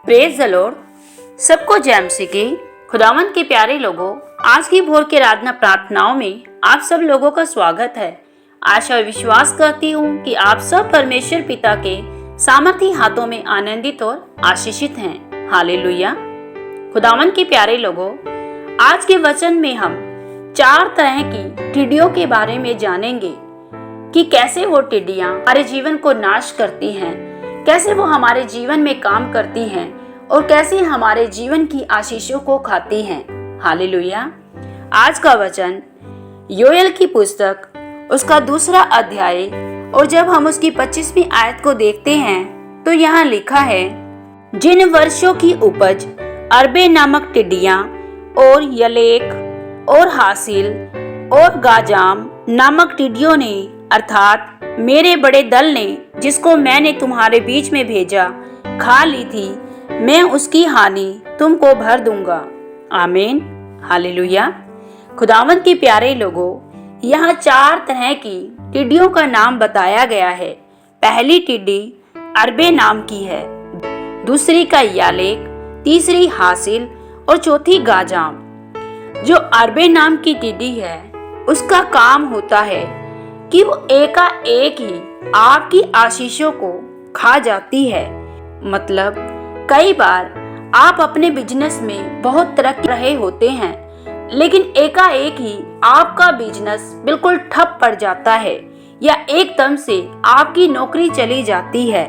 Praise the Lord. सबको जय मसीह की। खुदावंद के प्यारे लोगों, आज की भोर की आराधना प्रार्थनाओं में आप सब लोगों का स्वागत है। आशा और विश्वास करती हूँ कि आप सब परमेश्वर पिता के सामर्थी हाथों में आनंदित और आशीषित हैं। हालेलुया। खुदावंद के प्यारे लोगों, आज के वचन में हम 4 तरह की टिड्डियों के बारे में जानेंगे कि कैसे वो टिड्डियाँ हमारे जीवन को नाश करती हैं, कैसे वो हमारे जीवन में काम करती हैं और कैसे हमारे जीवन की आशीषों को खाती हैं। हालेलुया। आज का वचन योएल की पुस्तक उसका 2 अध्याय और जब हम उसकी 25वीं आयत को देखते हैं तो यहाँ लिखा है, जिन वर्षों की उपज अरबे नामक टिड्डियाँ और यलेक और हासिल और गाजाम नामक टिड्डियों ने अर्थात मेरे बड़े दल ने जिसको मैंने तुम्हारे बीच में भेजा खा ली थी, मैं उसकी हानि तुमको भर दूंगा। आमीन। हालेलुया। खुदावंद के प्यारे लोगों, यहाँ 4 तरह की टिड्डियों का नाम बताया गया है। पहली टिड्डी अरबे नाम की है, दूसरी का यालेक, तीसरी हासिल और चौथी गाजाम। जो अरबे नाम की टिड्डी है उसका काम होता है कि वो एकाएक ही आपकी आशीषों को खा जाती है। मतलब कई बार आप अपने बिजनेस में बहुत तरक्की रहे होते हैं, लेकिन एकाएक ही आपका बिजनेस बिल्कुल ठप पड़ जाता है या एकदम से आपकी नौकरी चली जाती है,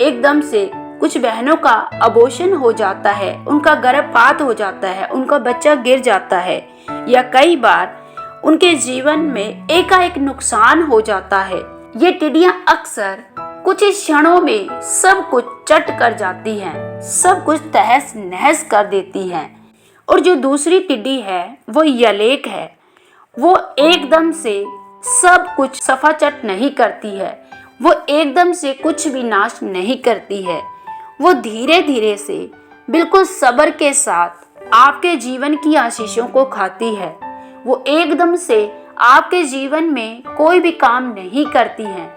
एकदम से कुछ बहनों का अबॉर्शन हो जाता है, उनका गर्भपात हो जाता है, उनका बच्चा गिर जाता है, या कई बार उनके जीवन में एकाएक नुकसान हो जाता है। ये टिड्डियां अक्सर कुछ ही क्षणों में सब कुछ चट कर जाती हैं, सब कुछ तहस नहस कर देती हैं। और जो दूसरी टिड्डी है वो यलेक है। वो एकदम से सब कुछ सफाचट नहीं करती है, वो एकदम से कुछ भी नाश नहीं करती है। वो धीरे धीरे से बिल्कुल सब्र के साथ आपके जीवन की आशीषों को खाती है। वो एकदम से आपके जीवन में कोई भी काम नहीं करती हैं।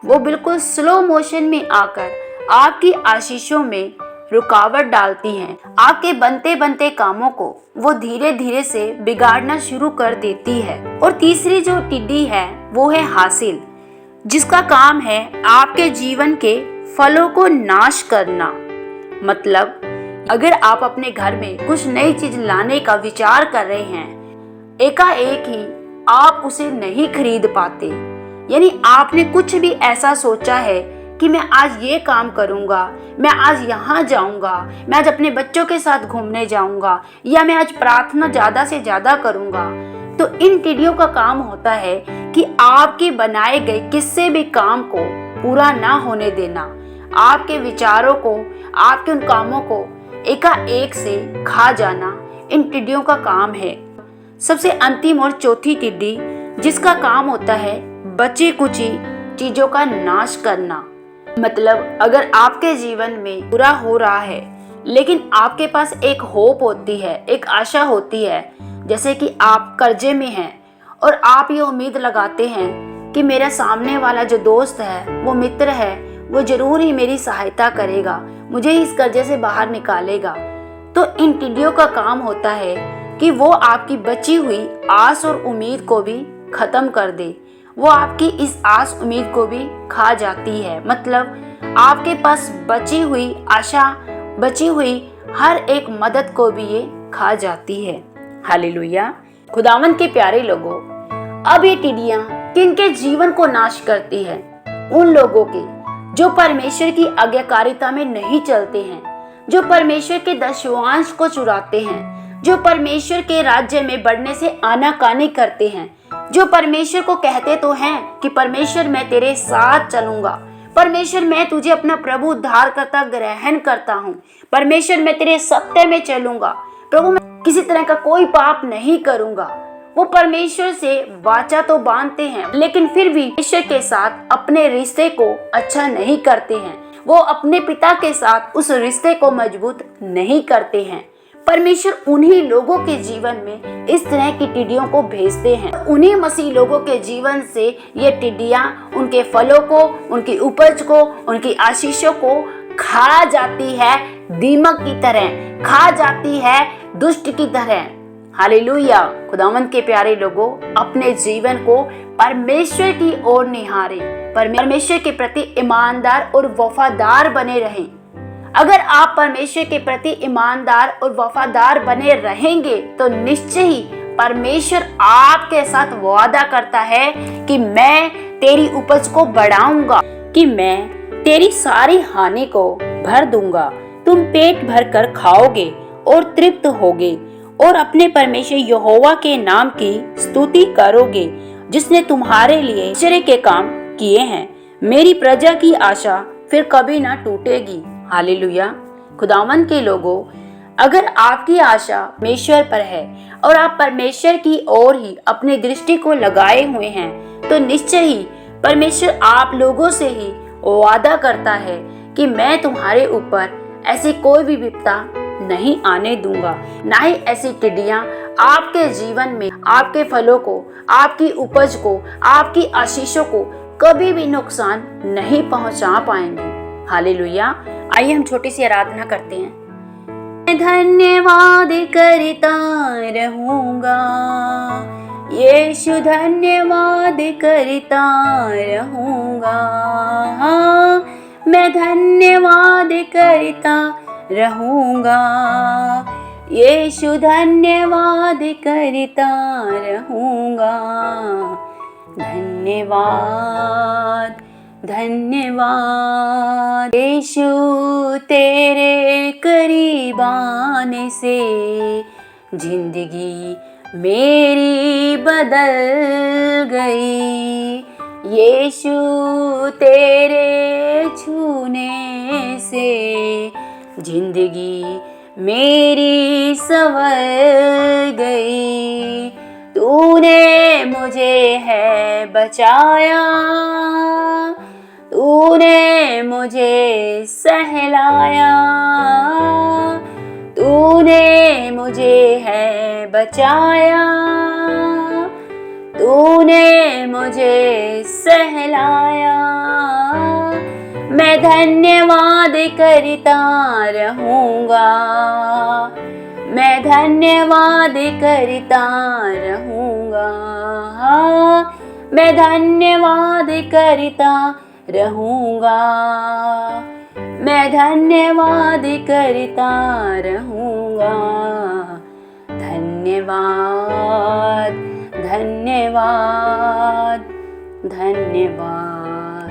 वो बिल्कुल स्लो मोशन में आकर आपकी आशीषों में रुकावट डालती हैं। आपके बनते बनते कामों को वो धीरे धीरे से बिगाड़ना शुरू कर देती है। और तीसरी जो टिड्डी है वो है हासिल, जिसका काम है आपके जीवन के फलों को नाश करना। मतलब अगर आप अपने घर में कुछ नई चीज लाने का विचार कर रहे हैं, एकाएक ही आप उसे नहीं खरीद पाते, यानी आपने कुछ भी ऐसा सोचा है कि मैं आज ये काम करूंगा, मैं आज यहाँ जाऊंगा, मैं आज अपने बच्चों के साथ घूमने जाऊंगा, या मैं आज प्रार्थना ज़्यादा से ज़्यादा करूंगा, तो इन टिड्डियों का काम होता है कि आपके बनाए गए किसी भी काम को पूरा ना होने देना, आपके विचारों को, आपके उन कामों को एकाएक से खा जाना इन टिड्डियों का काम है। सबसे अंतिम और चौथी टिड्डी, जिसका काम होता है बची कुची चीजों का नाश करना। मतलब अगर आपके जीवन में बुरा हो रहा है, लेकिन आपके पास एक होप होती है, एक आशा होती है, जैसे कि आप कर्जे में हैं और आप ये उम्मीद लगाते हैं कि मेरा सामने वाला जो दोस्त है, वो मित्र है, वो जरूर ही मेरी सहायता करेगा, मुझे इस कर्जे से बाहर निकालेगा। तो इन टिड्डियों का काम होता है कि वो आपकी बची हुई आस और उम्मीद को भी खत्म कर दे। वो आपकी इस आस उम्मीद को भी खा जाती है। मतलब आपके पास बची हुई आशा, बची हुई हर एक मदद को भी ये खा जाती है। हालेलुया। खुदावंद के प्यारे लोगों, अब ये टिड्डियां किनके जीवन को नाश करती है? उन लोगों के जो परमेश्वर की आज्ञाकारिता में नहीं चलते हैं, जो परमेश्वर के दशवांश को चुराते हैं, जो परमेश्वर के राज्य में बढ़ने से आनाकानी करते हैं, जो परमेश्वर को कहते तो हैं कि परमेश्वर मैं तेरे साथ चलूंगा, परमेश्वर मैं तुझे अपना प्रभु उद्धारकर्ता ग्रहण करता हूँ, परमेश्वर मैं तेरे सत्य में चलूंगा, प्रभु मैं किसी तरह का कोई पाप नहीं करूंगा। वो परमेश्वर से वाचा तो बांधते हैं, लेकिन फिर भी परमेश्वर के साथ अपने रिश्ते को अच्छा नहीं करते हैं। वो अपने पिता के साथ उस रिश्ते को मजबूत नहीं करते हैं। परमेश्वर उन्हीं लोगों के जीवन में इस तरह की टिड्डियों को भेजते हैं। उन्हीं मसीह लोगों के जीवन से ये टिड्डियां उनके फलों को, उनकी उपज को, उनकी आशीषों को खा जाती है दीमक की तरह, खा जाती है दुष्ट की तरह। हालेलुया। खुदावंद के प्यारे लोगों, अपने जीवन को परमेश्वर की ओर निहारें, परमेश्वर के प्रति ईमानदार और वफादार बने रहें। अगर आप परमेश्वर के प्रति ईमानदार और वफादार बने रहेंगे तो निश्चय ही परमेश्वर आपके साथ वादा करता है कि मैं तेरी उपज को बढ़ाऊंगा, कि मैं तेरी सारी हानि को भर दूंगा। तुम पेट भर कर खाओगे और तृप्त होगे और अपने परमेश्वर यहोवा के नाम की स्तुति करोगे, जिसने तुम्हारे लिए आश्चर्य के काम किए हैं। मेरी प्रजा की आशा फिर कभी ना टूटेगी। हालेलुया। खुदावंद के लोगों, अगर आपकी आशा परमेश्वर पर है और आप परमेश्वर की ओर ही अपनी दृष्टि को लगाए हुए हैं, तो निश्चय ही परमेश्वर आप लोगों से ही वादा करता है कि मैं तुम्हारे ऊपर ऐसी कोई भी विपदा नहीं आने दूंगा, ना ही ऐसी टिड्डियां आपके जीवन में आपके फलों को, आपकी उपज को, आपकी आशीषों को कभी भी नुकसान नहीं पहुंचा पाएंगे। हालेलुया। आइए हम छोटी सी आराधना करते हैं। मैं धन्यवाद करता रहूंगा, यीशु धन्यवाद करता रहूंगा। मैं धन्यवाद करता रहूंगा, यीशु धन्यवाद करता रहूंगा। धन्यवाद धन्यवाद यीशु, तेरे करीब आने से जिंदगी मेरी बदल गई। यीशु तेरे छूने से जिंदगी मेरी संवर गई। तूने मुझे है बचाया, तूने मुझे सहलाया, तूने मुझे है बचाया, तूने मुझे सहलाया। मैं धन्यवाद करता रहूंगा, मैं धन्यवाद करता रहूंगा। मैं धन्यवाद करता रहूंगा, मैं धन्यवाद करता रहूंगा। धन्यवाद धन्यवाद धन्यवाद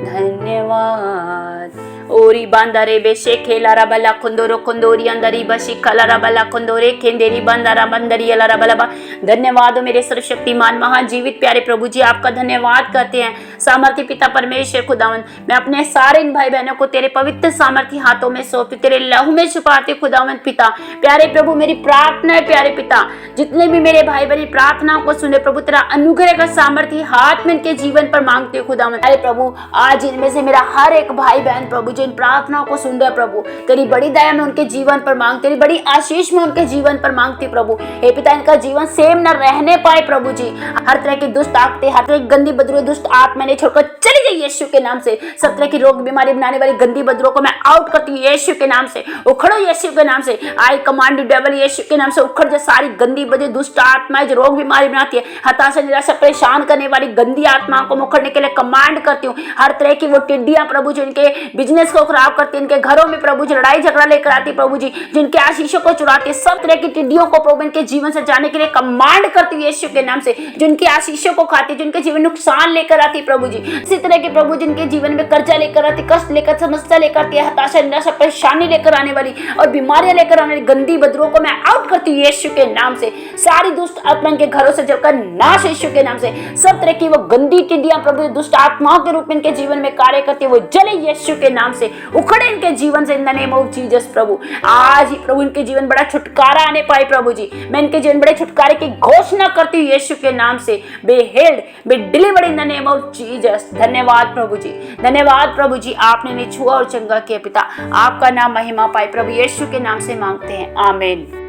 धन्यवाद। ओरी बांदारे बेशे खेलारा बला कुंदोरो कुंदोरी अंदरी बशी खलारा बला कुंदोरे खेंदेरी बंदारा बंदरी अलारा बलबा। धन्यवाद मेरे सर्वशक्तिमान महान जीवित प्यारे प्रभु जी, आपका धन्यवाद करते हैं। सामर्थी पिता परमेश्वर खुदावन, मैं अपने सारे इन भाई बहनों को तेरे पवित्र सामर्थी हाथों में सौंपती, तेरे लहू में छुपाते खुदावन पिता। प्यारे प्रभु, मेरी प्रार्थना है प्यारे पिता, जितने भी मेरे भाई बहन प्रार्थनाओं को सुने प्रभु, तेरा अनुग्रह का सामर्थी हाथ में इनके जीवन पर मांगते हो खुदावन। प्यारे प्रभु, आज इनमें से मेरा हर एक भाई बहन प्रभु जिन प्रार्थनाओं को सुन रहे प्रभु, तेरी बड़ी दया में उनके जीवन पर मांग, तेरी बड़ी आशीष में उनके जीवन पर मांगती प्रभु। हे पिता, इनका जीवन सेम न रहने पाए प्रभु जी। हर तरह की दुष्ट ताकतें, हर तरह की गंदी बदबू, दुष्ट आत्मा ने छोड़कर चली गई यीशु के नाम से। सब तरह की रोग बीमारी बनाने वाली गंदी बदबू को मैं आउट करती हूँ यीशु के नाम से। उखड़ो यीशु के नाम से। आई कमांड यू डेविल, यीशु के नाम से उखड़ जा सारी गंदी बदबू, दुष्ट आत्माएं जो रोग बीमारी बनाती है, हताशा निराशा परेशान करने वाली गंदी आत्माओं को मुखड़ने के लिए कमांड करती हूँ। हर तरह की वो टिड्डियां प्रभु जो इनके बिजनेस को खराब करती है, इनके घरों में प्रभु जी लड़ाई झगड़ा लेकर आती प्रभु जी, जिनके आशीषों को चुराती है, सब तरह की टिड्डियों को प्रभु इनके जीवन से जाने के लिए कमांड करती है यीशु के नाम से। जिनके आशीषों को खाती, जिनके जीवन में नुकसान लेकर आती प्रभु जी, इसी तरह के प्रभु जिनके जीवन में कर्जा लेकर आती, कष्ट लेकर, समस्या लेकर आती है, हताशा निराशा परेशानी लेकर आने वाली और बीमारियां लेकर आने वाली गंदी बदबू को मैं आउट करती हूँ यीशु के नाम से। सारी दुष्ट आत्मा के घरों से जलकर नाश यीशु के नाम से। सब तरह की वो गंदी टिड्डियां प्रभु दुष्ट आत्माओं के रूप में इनके जीवन में कार्य करती है, वो जले यीशु के नाम से, उखड़े इनके जीवन से in the name of Jesus प्रभु। आज ही प्रभु इनके जीवन बड़ा छुटकारा आने पाए प्रभु जी। मैं इनके जीवन बड़े छुटकारे की घोषणा करती हूँ यीशु के नाम से। Be healed, be delivered in the name of Jesus. धन्यवाद प्रभु जी, धन्यवाद प्रभु जी, आपने इन्हें छुआ और चंगा किया पिता। आपका नाम महिमा पाए प्रभु, यीशु के नाम से मांगते हैं, आमीन।